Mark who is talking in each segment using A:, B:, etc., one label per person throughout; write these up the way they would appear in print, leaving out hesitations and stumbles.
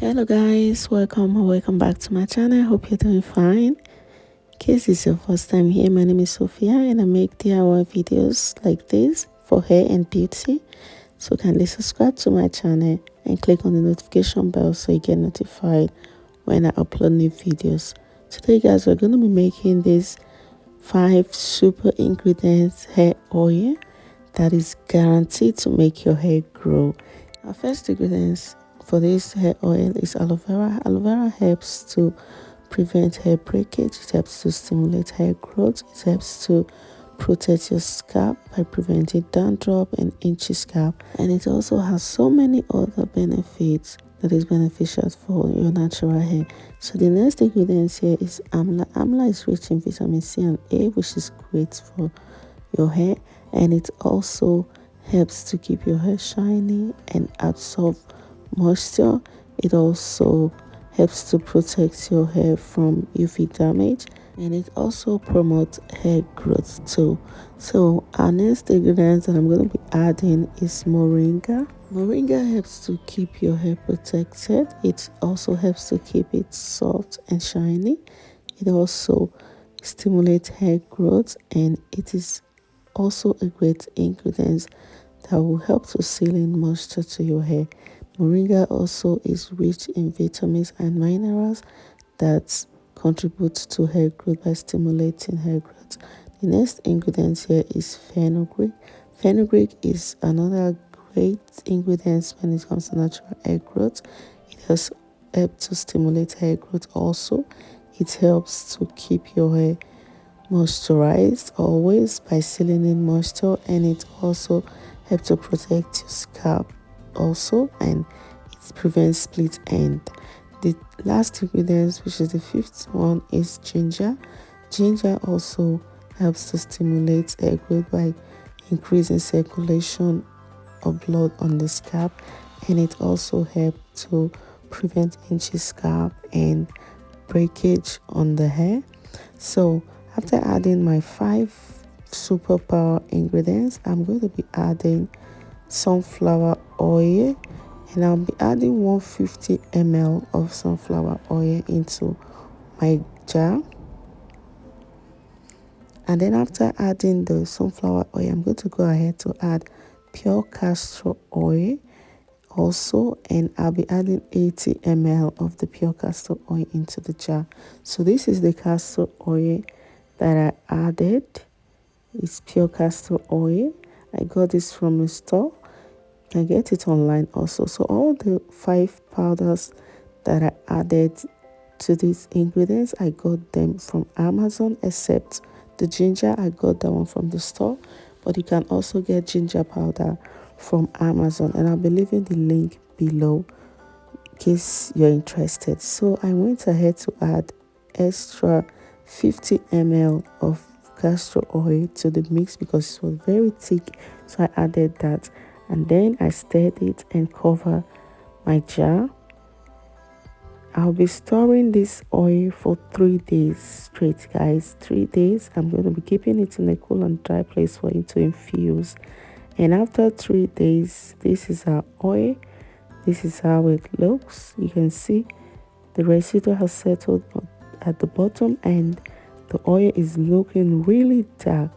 A: Hello guys, welcome back to my channel. Hope you're doing fine. In case it's your first time here, my name is Sophia and I make DIY videos like this for hair and beauty. So kindly subscribe to my channel and click on the notification bell so you get notified when I upload new videos. Today guys, we're going to be making this 5 super ingredients hair oil that is guaranteed to make your hair grow. Our first ingredients for this hair oil is aloe vera. Aloe vera helps to prevent hair breakage. It helps to stimulate hair growth. It helps to protect your scalp by preventing dandruff and itchy scalp. And it also has so many other benefits that is beneficial for your natural hair. So the next ingredients here is amla. Amla is rich in vitamin C and A, which is great for your hair, and it also helps to keep your hair shiny and absorb moisture. It also helps to protect your hair from UV damage, and it also promotes hair growth too. So our next ingredient that I'm going to be adding is moringa. Moringa helps to keep your hair protected. It also helps to keep it soft and shiny. It also stimulates hair growth, and it is also a great ingredient that will help to seal in moisture to your hair. Moringa also is rich in vitamins and minerals that contribute to hair growth by stimulating hair growth. The next ingredient here is fenugreek. Fenugreek is another great ingredient when it comes to natural hair growth. It has helped to stimulate hair growth also. It helps to keep your hair moisturized always by sealing in moisture, and it also helps to protect your scalp also, and it prevents split end. The last ingredient, which is the fifth one, is ginger. Ginger also helps to stimulate hair growth by increasing circulation of blood on the scalp, and it also helps to prevent itchy scalp and breakage on the hair. So after adding my 5 superpower ingredients, I'm going to be adding sunflower oil, and I'll be adding 150 ml of sunflower oil into my jar. And then after adding the sunflower oil, I'm going to go ahead to add pure castor oil also, and I'll be adding 80 ml of the pure castor oil into the jar. So this is the castor oil that I added. It's pure castor oil. I got this from a store. You can get it online also. So all the 5 powders that I added to these ingredients, I got them from Amazon, except the ginger. I got that one from the store, but you can also get ginger powder from Amazon, and I'll be leaving the link below in case you're interested. So I went ahead to add extra 50 ml of castor oil to the mix because it was very thick, so I added that, and then I stirred it and cover my jar. I'll be storing this oil for 3 days straight, guys. 3 days. I'm going to be keeping it in a cool and dry place for it to infuse. And after 3 days, this is our oil. This is how it looks. You can see the residue has settled at the bottom, and the oil is looking really dark,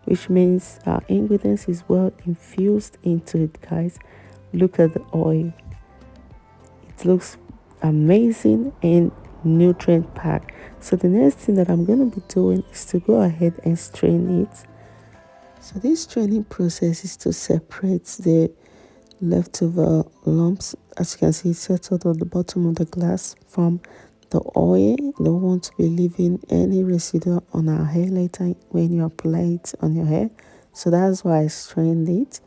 A: which means our ingredients is well infused into it, guys. Look at the oil. It looks amazing and nutrient packed. So the next thing that I'm going to be doing is to go ahead and strain it. So this straining process is to separate the leftover lumps, as you can see, settled on the bottom of the glass, from the oil. You don't want to be leaving any residue on our hair later when you apply it on your hair. So that's why I strained it.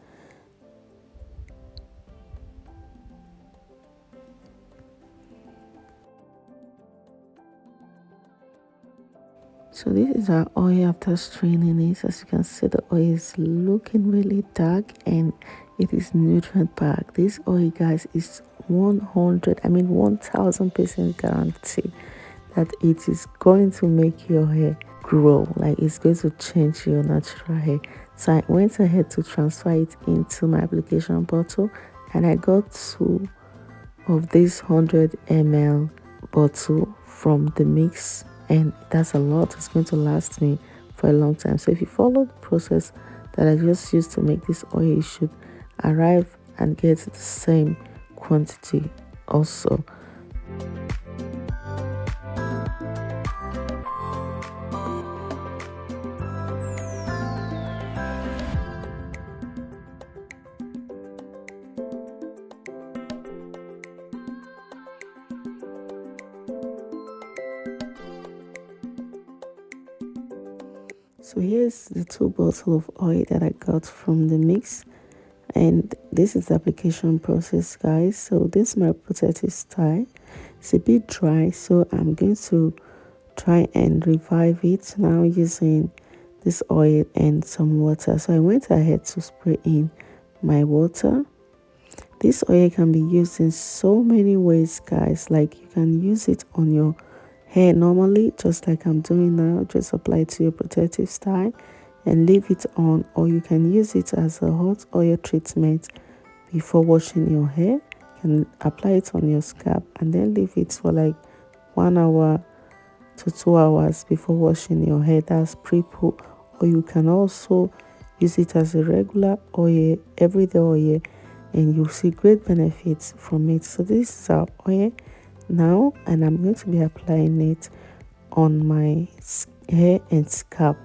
A: So this is our oil after straining it. As you can see, the oil is looking really dark and it is nutrient packed. This oil, guys, is 1000% guarantee that it is going to make your hair grow. Like, it's going to change your natural hair. So I went ahead to transfer it into my application bottle, and I got 2 of this 100 ml bottle from the mix, and that's a lot. It's going to last me for a long time. So if you follow the process that I just used to make this oil, you should arrive and get the same quantity also. So here's the 2 bottles of oil that I got from the mix, and this is the application process, guys. So this is my protective style. It's a bit dry, so I'm going to try and revive it now using this oil and some water. So I went ahead to spray in my water. This oil can be used in so many ways, guys. Like, you can use it on your hair normally, just like I'm doing now. Just apply it to your protective style and leave it on, or you can use it as a hot oil treatment before washing your hair. You can apply it on your scalp and then leave it for like 1 hour to 2 hours before washing your hair. That's pre-poo. Or you can also use it as a regular oil, everyday oil, and you'll see great benefits from it. So this is our oil now, and I'm going to be applying it on my hair and scalp.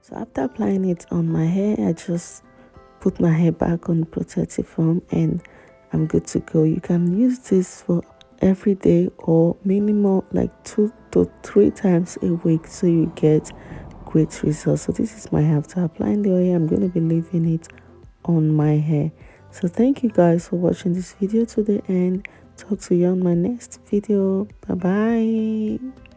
A: So after applying it on my hair, I just put my hair back on protective foam and I'm good to go. You can use this for every day or minimum like 2 to 3 times a week, so you get great results. So this is my hair after applying the oil. I'm going to be leaving it on my hair. So thank you guys for watching this video to the end. Talk to you on my next video. Bye bye.